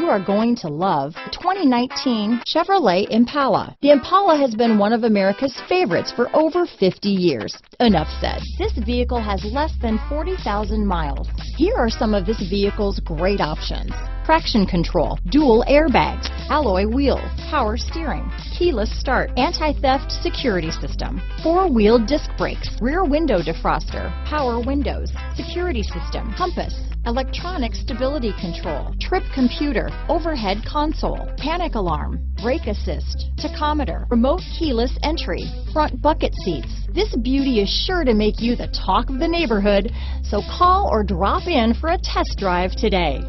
are going to love the 2019 Chevrolet Impala. The Impala has been one of America's favorites for over 50 years. Enough said. This vehicle has less than 40,000 miles. Here are some of this vehicle's great options: traction control, dual airbags, alloy wheels, power steering, keyless start, anti-theft security system, four-wheel disc brakes, rear window defroster, power windows, security system, compass, electronic stability control, trip computer, overhead console, panic alarm, brake assist, tachometer, remote keyless entry, front bucket seats. This beauty is sure to make you the talk of the neighborhood, so call or drop in for a test drive today.